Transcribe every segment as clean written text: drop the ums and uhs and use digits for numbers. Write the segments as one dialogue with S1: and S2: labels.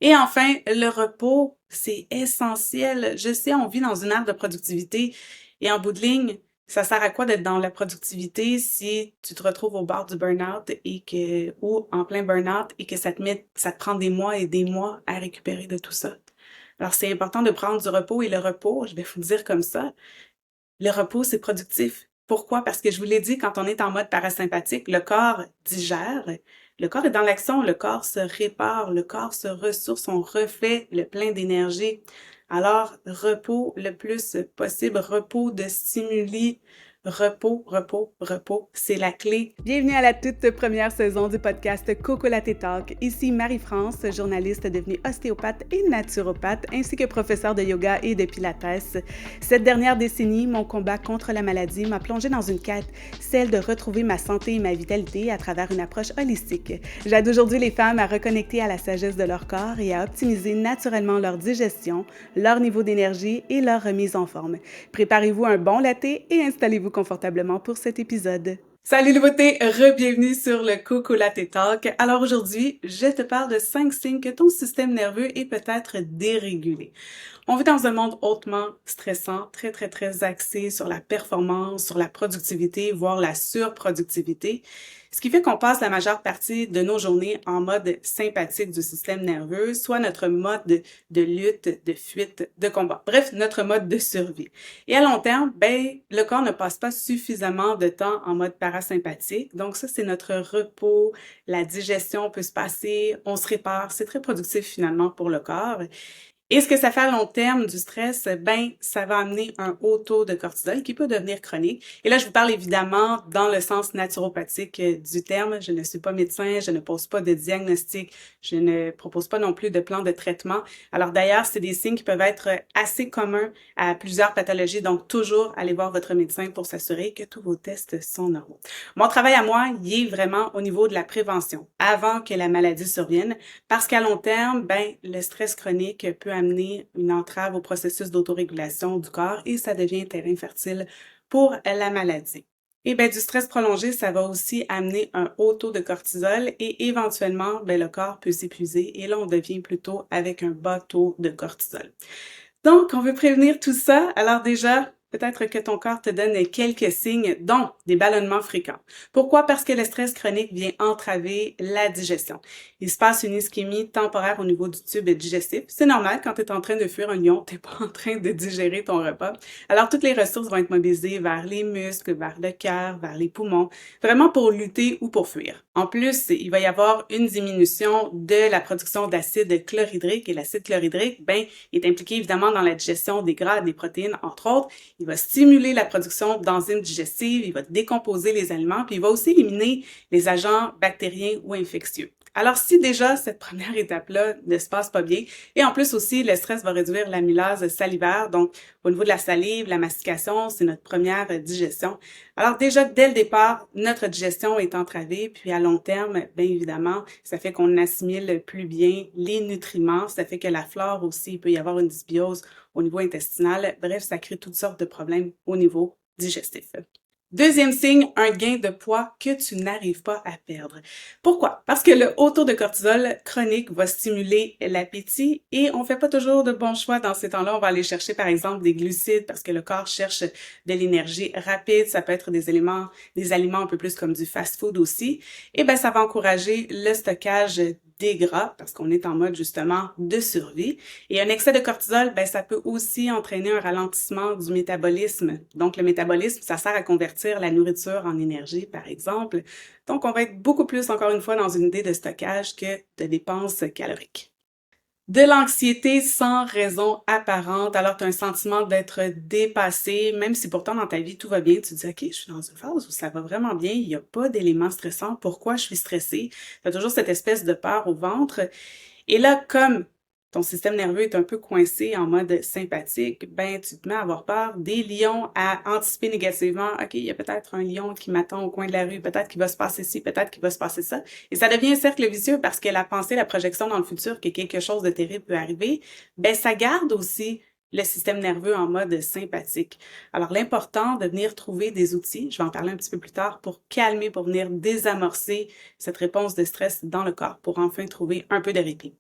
S1: Et enfin, le repos, c'est essentiel. Je sais, on vit dans une ère de productivité et en bout de ligne, ça sert à quoi d'être dans la productivité si tu te retrouves au bord du burn-out ou en plein burn-out et que ça te prend des mois et des mois à récupérer de tout ça. Alors, c'est important de prendre du repos et le repos, je vais vous le dire comme ça, le repos, c'est productif. Pourquoi? Parce que je vous l'ai dit, quand on est en mode parasympathique, le corps digère, le corps est dans l'action, le corps se répare, le corps se ressource, on refait le plein d'énergie. Alors, repos le plus possible, repos de stimuli, repos, repos, repos, c'est la clé. Bienvenue à la toute première saison du podcast Coco Latte Talk. Ici Marie-France, journaliste devenue ostéopathe et naturopathe, ainsi que professeure de yoga et de pilates. Cette dernière décennie, mon combat contre la maladie m'a plongée dans une quête, celle de retrouver ma santé et ma vitalité à travers une approche holistique. J'aide aujourd'hui les femmes à reconnecter à la sagesse de leur corps et à optimiser naturellement leur digestion, leur niveau d'énergie et leur remise en forme. Préparez-vous un bon latte et installez-vous confortablement pour cet épisode. Salut les beautés, re-bienvenue sur le Coco Latte Talk. Alors aujourd'hui, je te parle de 5 signes que ton système nerveux est peut-être dérégulé. On vit dans un monde hautement stressant, très axé sur la performance, sur la productivité, voire la surproductivité, ce qui fait qu'on passe la majeure partie de nos journées en mode sympathique du système nerveux, soit notre mode de lutte, de fuite, de combat. Bref, notre mode de survie. Et à long terme, le corps ne passe pas suffisamment de temps en mode parasympathique. Donc ça, c'est notre repos, la digestion peut se passer, on se répare. C'est très productif finalement pour le corps. Et ce que ça fait à long terme du stress, ça va amener un haut taux de cortisol qui peut devenir chronique. Et là, je vous parle évidemment dans le sens naturopathique du terme. Je ne suis pas médecin, je ne pose pas de diagnostic, je ne propose pas non plus de plan de traitement. Alors d'ailleurs, c'est des signes qui peuvent être assez communs à plusieurs pathologies. Donc toujours aller voir votre médecin pour s'assurer que tous vos tests sont normaux. Mon travail à moi, il est vraiment au niveau de la prévention, avant que la maladie survienne, parce qu'à long terme, le stress chronique peut amener une entrave au processus d'autorégulation du corps et ça devient terrain fertile pour la maladie. Et du stress prolongé, ça va aussi amener un haut taux de cortisol et éventuellement, le corps peut s'épuiser et là, on devient plutôt avec un bas taux de cortisol. Donc, on veut prévenir tout ça. Alors déjà, peut-être que ton corps te donne quelques signes, dont des ballonnements fréquents. Pourquoi? Parce que le stress chronique vient entraver la digestion. Il se passe une ischémie temporaire au niveau du tube digestif. C'est normal, quand tu es en train de fuir un lion, tu n'es pas en train de digérer ton repas. Alors, toutes les ressources vont être mobilisées vers les muscles, vers le cœur, vers les poumons, vraiment pour lutter ou pour fuir. En plus, il va y avoir une diminution de la production d'acide chlorhydrique et l'acide chlorhydrique, est impliqué évidemment dans la digestion des gras et des protéines, entre autres. Il va stimuler la production d'enzymes digestives, il va décomposer les aliments, puis il va aussi éliminer les agents bactériens ou infectieux. Alors, si déjà cette première étape-là ne se passe pas bien, et en plus aussi, le stress va réduire l'amylase salivaire, donc au niveau de la salive, la mastication, c'est notre première digestion. Alors déjà, dès le départ, notre digestion est entravée, puis à long terme, bien évidemment, ça fait qu'on assimile plus bien les nutriments, ça fait que la flore aussi, il peut y avoir une dysbiose au niveau intestinal. Bref, ça crée toutes sortes de problèmes au niveau digestif. Deuxième signe, un gain de poids que tu n'arrives pas à perdre. Pourquoi? Parce que le haut taux de cortisol chronique va stimuler l'appétit et on fait pas toujours de bons choix dans ces temps-là. On va aller chercher par exemple des glucides parce que le corps cherche de l'énergie rapide. Ça peut être des aliments un peu plus comme du fast-food aussi. Et ça va encourager le stockage des gras parce qu'on est en mode justement de survie. Et un excès de cortisol, ça peut aussi entraîner un ralentissement du métabolisme. Donc le métabolisme, ça sert à convertir la nourriture en énergie, par exemple. Donc on va être beaucoup plus, encore une fois, dans une idée de stockage que de dépenses caloriques. De l'anxiété sans raison apparente, alors tu as un sentiment d'être dépassé, même si pourtant dans ta vie tout va bien, tu te dis « Ok, je suis dans une phase où ça va vraiment bien, il n'y a pas d'éléments stressants, pourquoi je suis stressée? » Tu as toujours cette espèce de peur au ventre. Et là, comme ton système nerveux est un peu coincé en mode sympathique, tu te mets à avoir peur des lions, à anticiper négativement. OK, il y a peut-être un lion qui m'attend au coin de la rue, peut-être qu'il va se passer ci, peut-être qu'il va se passer ça. Et ça devient un cercle vicieux parce que la pensée, la projection dans le futur que quelque chose de terrible peut arriver, ça garde aussi le système nerveux en mode sympathique. Alors, l'important de venir trouver des outils, je vais en parler un petit peu plus tard, pour calmer, pour venir désamorcer cette réponse de stress dans le corps, pour enfin trouver un peu de répit.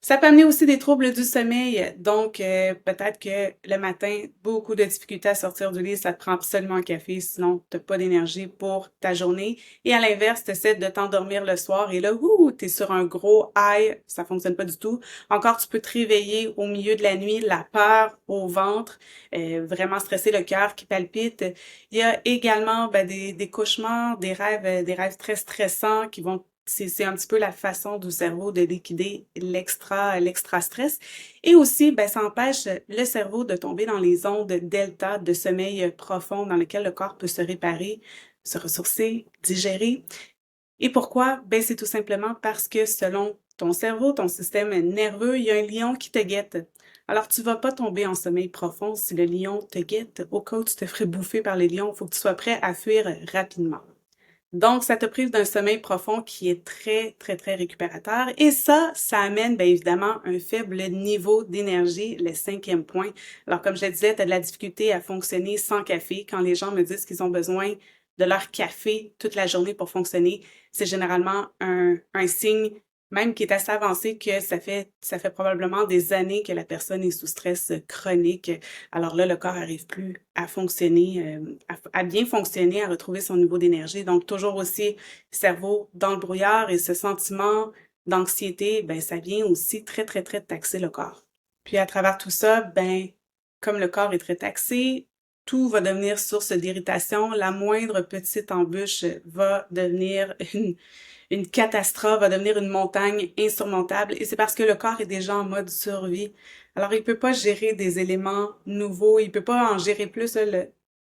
S1: Ça peut amener aussi des troubles du sommeil, donc peut-être que le matin, beaucoup de difficultés à sortir du lit, ça te prend absolument un café, sinon t'as pas d'énergie pour ta journée. Et à l'inverse, t'essaies de t'endormir le soir et là, t'es sur un gros high, ça fonctionne pas du tout. Encore, tu peux te réveiller au milieu de la nuit, la peur au ventre, vraiment stressé, le cœur qui palpite. Il y a également des cauchemars, des rêves très stressants qui vont c'est un petit peu la façon du cerveau de liquider l'extra stress. Et aussi, ça empêche le cerveau de tomber dans les ondes delta de sommeil profond dans lesquelles le corps peut se réparer, se ressourcer, digérer. Et pourquoi? C'est tout simplement parce que selon ton cerveau, ton système nerveux, il y a un lion qui te guette. Alors, tu vas pas tomber en sommeil profond si le lion te guette. Au cas où tu te ferais bouffer par les lions, il faut que tu sois prêt à fuir rapidement. Donc, ça te prive d'un sommeil profond qui est très, très, très récupérateur. Et ça amène bien évidemment un faible niveau d'énergie, le 5e point. Alors, comme je le disais, tu as de la difficulté à fonctionner sans café. Quand les gens me disent qu'ils ont besoin de leur café toute la journée pour fonctionner, c'est généralement un signe même qui est assez avancé que ça fait probablement des années que la personne est sous stress chronique. Alors là, le corps n'arrive plus à fonctionner, à bien fonctionner, à retrouver son niveau d'énergie. Donc, toujours aussi cerveau dans le brouillard et ce sentiment d'anxiété, ça vient aussi très, très, très taxer le corps. Puis à travers tout ça, comme le corps est très taxé, tout va devenir source d'irritation. La moindre petite embûche va devenir une catastrophe, va devenir une montagne insurmontable. Et c'est parce que le corps est déjà en mode survie. Alors, il peut pas gérer des éléments nouveaux, il peut pas en gérer plus.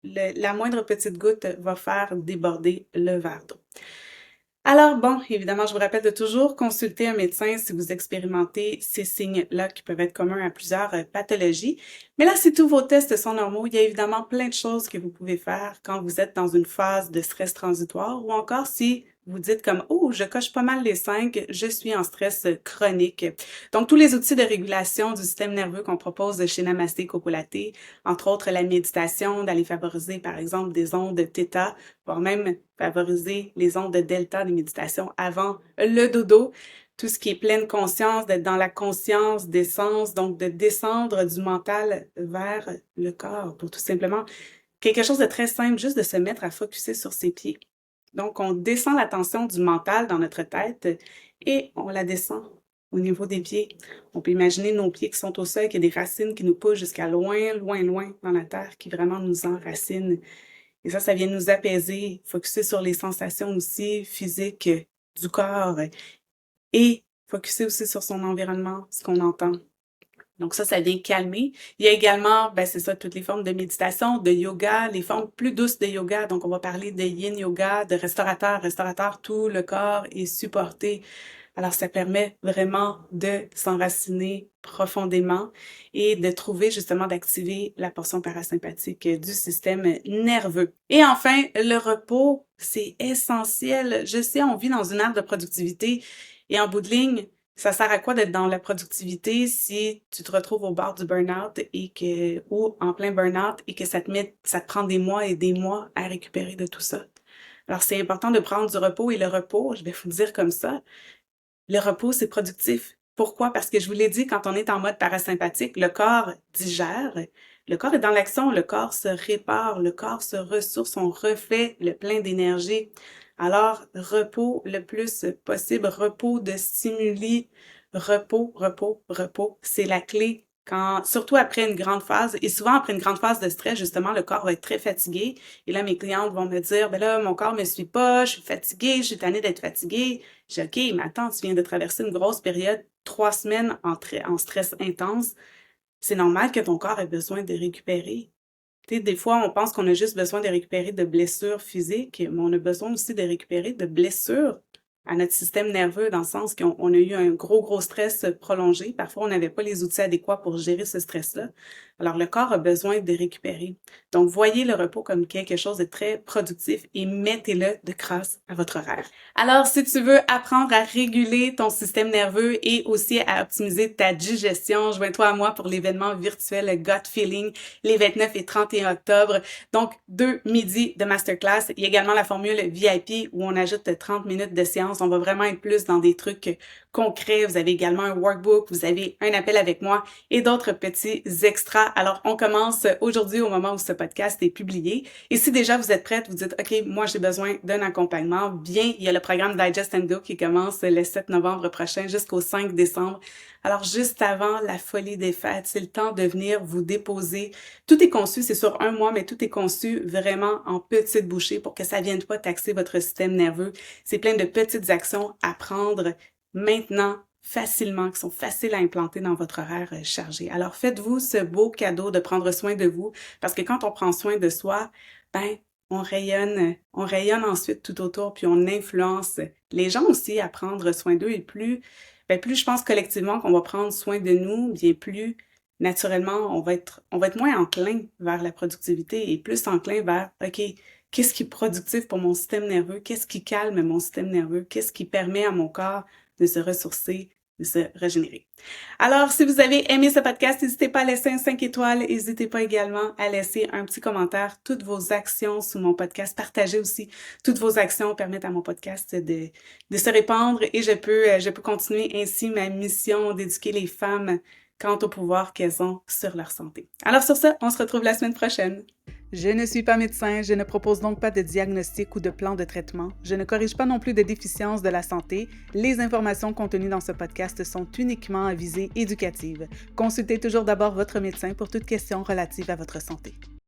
S1: La moindre petite goutte va faire déborder le verre d'eau. Alors bon, évidemment, je vous rappelle de toujours consulter un médecin si vous expérimentez ces signes-là qui peuvent être communs à plusieurs pathologies. Mais là, si tous vos tests sont normaux, il y a évidemment plein de choses que vous pouvez faire quand vous êtes dans une phase de stress transitoire ou encore si vous dites comme « Oh, je coche pas mal les 5, je suis en stress chronique ». Donc, tous les outils de régulation du système nerveux qu'on propose chez Namasté Cocolaté, entre autres la méditation, d'aller favoriser par exemple des ondes θ, voire même favoriser les ondes de delta des méditations avant le dodo. Tout ce qui est pleine conscience, d'être dans la conscience d'essence, donc de descendre du mental vers le corps pour tout simplement quelque chose de très simple, juste de se mettre à focusser sur ses pieds. Donc, on descend l'attention du mental dans notre tête et on la descend au niveau des pieds. On peut imaginer nos pieds qui sont au sol, qu'il y a des racines qui nous poussent jusqu'à loin, loin, loin dans la terre, qui vraiment nous enracinent. Et ça vient nous apaiser, focuser sur les sensations aussi physiques du corps et focuser aussi sur son environnement, ce qu'on entend. Donc ça vient calmer. Il y a également, c'est ça, toutes les formes de méditation, de yoga, les formes plus douces de yoga. Donc on va parler de yin yoga, de restaurateur, tout le corps est supporté. Alors ça permet vraiment de s'enraciner profondément et de trouver justement d'activer la portion parasympathique du système nerveux. Et enfin, le repos, c'est essentiel. Je sais, on vit dans une ère de productivité et en bout de ligne, ça sert à quoi d'être dans la productivité si tu te retrouves au bord du burn-out ou en plein burn-out et que ça te prend des mois et des mois à récupérer de tout ça. Alors, c'est important de prendre du repos et le repos, je vais vous le dire comme ça, le repos, c'est productif. Pourquoi? Parce que je vous l'ai dit, quand on est en mode parasympathique, le corps digère, le corps est dans l'action, le corps se répare, le corps se ressource, on refait le plein d'énergie. Alors, repos le plus possible, repos de stimuli, repos, repos, repos, c'est la clé. Surtout après une grande phase, et souvent après une grande phase de stress, justement, le corps va être très fatigué. Et là, mes clientes vont me dire, là, mon corps me suit pas, je suis fatiguée, je suis tannée d'être fatiguée. Je dis, OK, mais attends, tu viens de traverser une grosse période, 3 semaines en stress intense. C'est normal que ton corps ait besoin de récupérer. Tu sais, des fois, on pense qu'on a juste besoin de récupérer de blessures physiques, mais on a besoin aussi de récupérer de blessures à notre système nerveux, dans le sens qu'on a eu un gros stress prolongé. Parfois, on n'avait pas les outils adéquats pour gérer ce stress-là. Alors, le corps a besoin de récupérer. Donc, voyez le repos comme quelque chose de très productif et mettez-le de grâce à votre horaire. Alors, si tu veux apprendre à réguler ton système nerveux et aussi à optimiser ta digestion, joins-toi à moi pour l'événement virtuel Gut Feeling les 29 et 31 octobre. Donc, 2 midis de masterclass. Il y a également la formule VIP où on ajoute 30 minutes de séance expérience. On va vraiment être plus dans des trucs concrets. Vous avez également un workbook, vous avez un appel avec moi et d'autres petits extras. Alors, on commence aujourd'hui au moment où ce podcast est publié. Et si déjà vous êtes prête, vous dites, OK, moi j'ai besoin d'un accompagnement, bien, il y a le programme Digest and Go qui commence le 7 novembre prochain jusqu'au 5 décembre. Alors, juste avant la folie des fêtes, c'est le temps de venir vous déposer. Tout est conçu, c'est sur un mois, mais tout est conçu vraiment en petites bouchées pour que ça ne vienne pas taxer votre système nerveux. C'est plein de petites actions à prendre maintenant, facilement, qui sont faciles à implanter dans votre horaire chargé. Alors, faites-vous ce beau cadeau de prendre soin de vous, parce que quand on prend soin de soi, on rayonne ensuite tout autour, puis on influence les gens aussi à prendre soin d'eux, et plus je pense collectivement qu'on va prendre soin de nous, bien plus naturellement, on va être moins enclin vers la productivité et plus enclin vers, OK, qu'est-ce qui est productif pour mon système nerveux? Qu'est-ce qui calme mon système nerveux? Qu'est-ce qui permet à mon corps de se ressourcer, de se régénérer? Alors, si vous avez aimé ce podcast, n'hésitez pas à laisser un 5 étoiles. N'hésitez pas également à laisser un petit commentaire. Toutes vos actions sous mon podcast, partagez aussi. Toutes vos actions permettent à mon podcast de se répandre et je peux continuer ainsi ma mission d'éduquer les femmes quant au pouvoir qu'elles ont sur leur santé. Alors sur ça, on se retrouve la semaine prochaine. Je ne suis pas médecin, je ne propose donc pas de diagnostic ou de plan de traitement. Je ne corrige pas non plus de déficiences de la santé. Les informations contenues dans ce podcast sont uniquement à visée éducative. Consultez toujours d'abord votre médecin pour toute question relative à votre santé.